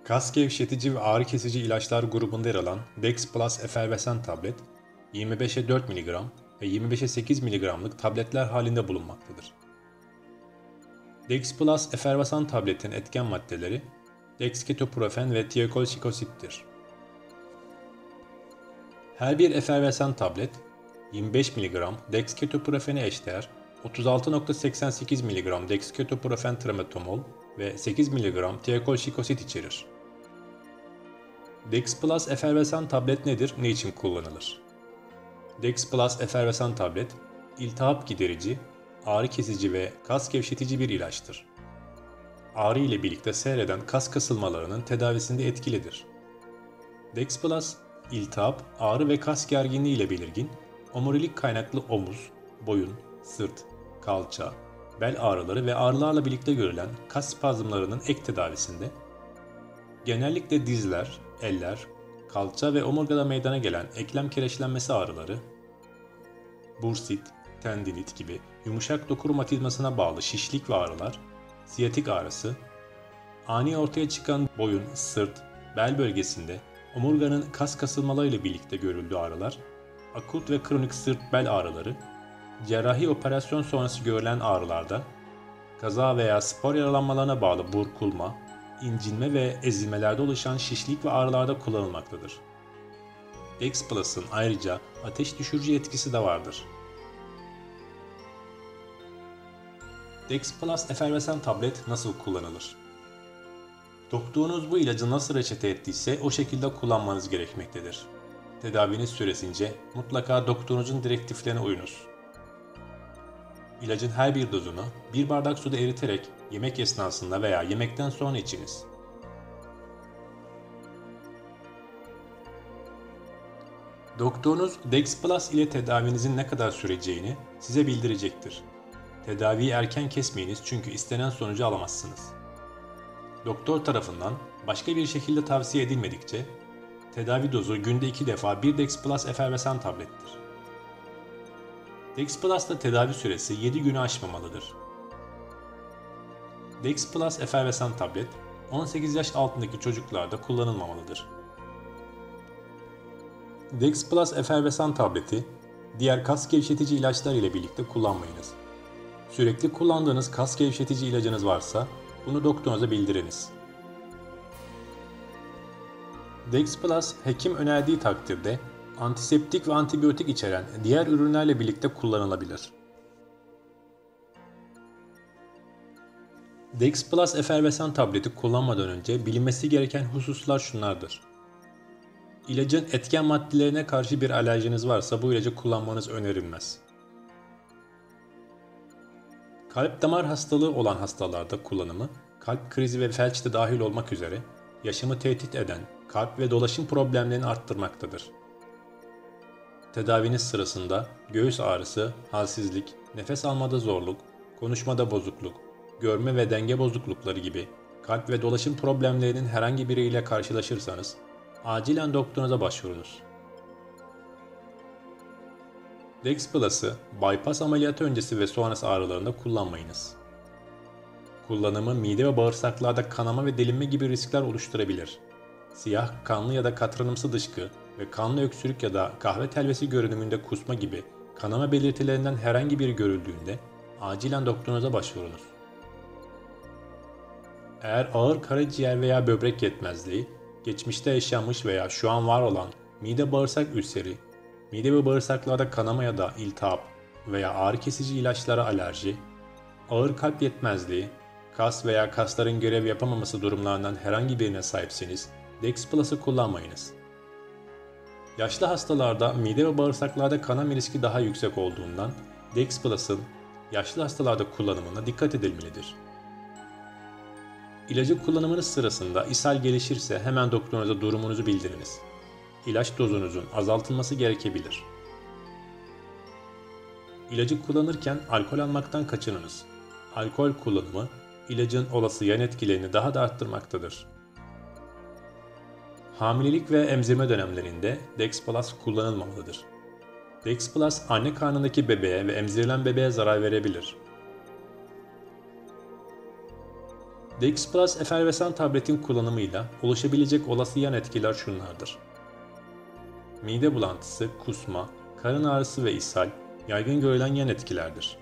Kas gevşetici ve ağrı kesici ilaçlar grubunda yer alan Dex Plus efervesan tablet, 25'e 4 mg ve 25'e 8 mg'lık tabletler halinde bulunmaktadır. Dex Plus efervesan tabletin etken maddeleri dexketoprofen ve tiakolşikosittir. Her bir efervesan tablet 25 mg dexketoprofene eşdeğer 36,88 mg dexketoprofen tramadol ve 8 mg tiakolşikosit içerir. Dex Plus efervesan tablet nedir, ne için kullanılır? Dex Plus efervesan tablet, iltihap giderici, ağrı kesici ve kas gevşetici bir ilaçtır. Ağrı ile birlikte seyreden kas kasılmalarının tedavisinde etkilidir. Dex Plus, iltihap, ağrı ve kas gerginliği ile belirgin, omurilik kaynaklı omuz, boyun, sırt, kalça, bel ağrıları ve ağrılarla birlikte görülen kas spazmlarının ek tedavisinde, genellikle dizler, eller, kalça ve omurgada meydana gelen eklem kireçlenmesi ağrıları, bursit, tendinit gibi yumuşak doku romatizmasına bağlı şişlik ve ağrılar, siyatik ağrısı, ani ortaya çıkan boyun, sırt, bel bölgesinde omurganın kas kasılmalarıyla birlikte görüldüğü ağrılar, akut ve kronik sırt bel ağrıları, cerrahi operasyon sonrası görülen ağrılarda, kaza veya spor yaralanmalarına bağlı burkulma, incinme ve ezilmelerde oluşan şişlik ve ağrılarda kullanılmaktadır. Dex Plus'ın ayrıca ateş düşürücü etkisi de vardır. Dex Plus efervesan tablet nasıl kullanılır? Doktorunuz bu ilacı nasıl reçete ettiyse o şekilde kullanmanız gerekmektedir. Tedaviniz süresince mutlaka doktorunuzun direktiflerine uyunuz. İlacın her bir dozunu bir bardak suda eriterek yemek esnasında veya yemekten sonra içiniz. Doktorunuz Dex Plus ile tedavinizin ne kadar süreceğini size bildirecektir. Tedaviyi erken kesmeyiniz çünkü istenen sonucu alamazsınız. Doktor tarafından başka bir şekilde tavsiye edilmedikçe tedavi dozu günde 2 defa bir Dex Plus efervesan tablettir. Dex Plus'ta tedavi süresi 7 günü aşmamalıdır. Dex Plus efervesan tablet 18 yaş altındaki çocuklarda kullanılmamalıdır. Dex Plus efervesan tableti diğer kas gevşetici ilaçlar ile birlikte kullanmayınız. Sürekli kullandığınız kas gevşetici ilacınız varsa bunu doktorunuza bildiriniz. Dex Plus hekim önerdiği takdirde antiseptik ve antibiyotik içeren diğer ürünlerle birlikte kullanılabilir. Dex Plus efervesan tableti kullanmadan önce bilinmesi gereken hususlar şunlardır. İlacın etken maddelerine karşı bir alerjiniz varsa bu ilacı kullanmanız önerilmez. Kalp damar hastalığı olan hastalarda kullanımı, kalp krizi ve felç de dahil olmak üzere yaşamı tehdit eden kalp ve dolaşım problemlerini arttırmaktadır. Tedaviniz sırasında göğüs ağrısı, halsizlik, nefes almada zorluk, konuşmada bozukluk, görme ve denge bozuklukları gibi kalp ve dolaşım problemlerinin herhangi biriyle karşılaşırsanız acilen doktorunuza başvurunuz. Dex Plus'ı bypass ameliyatı öncesi ve sonrası ağrılarında kullanmayınız. Kullanımı mide ve bağırsaklarda kanama ve delinme gibi riskler oluşturabilir. Siyah, kanlı ya da katranımsı dışkı ve kanlı öksürük ya da kahve telvesi görünümünde kusma gibi kanama belirtilerinden herhangi biri görüldüğünde acilen doktorunuza başvurunuz. Eğer ağır karaciğer veya böbrek yetmezliği, geçmişte yaşanmış veya şu an var olan mide bağırsak ülseri, mide ve bağırsaklarda kanama ya da iltihap veya ağrı kesici ilaçlara alerji, ağır kalp yetmezliği, kas veya kasların görev yapamaması durumlarından herhangi birine sahipseniz Dex Plus'ı kullanmayınız. Yaşlı hastalarda mide ve bağırsaklarda kanama riski daha yüksek olduğundan Dex Plus'ın yaşlı hastalarda kullanımına dikkat edilmelidir. İlacı kullanımınız sırasında ishal gelişirse hemen doktorunuza durumunuzu bildiriniz. İlaç dozunuzun azaltılması gerekebilir. İlacı kullanırken alkol almaktan kaçınınız. Alkol kullanımı ilacın olası yan etkilerini daha da arttırmaktadır. Hamilelik ve emzirme dönemlerinde Dex Plus kullanılmamalıdır. Dex Plus anne karnındaki bebeğe ve emzirilen bebeğe zarar verebilir. Dex Plus efervesan tabletin kullanımıyla oluşabilecek olası yan etkiler şunlardır. Mide bulantısı, kusma, karın ağrısı ve ishal yaygın görülen yan etkilerdir.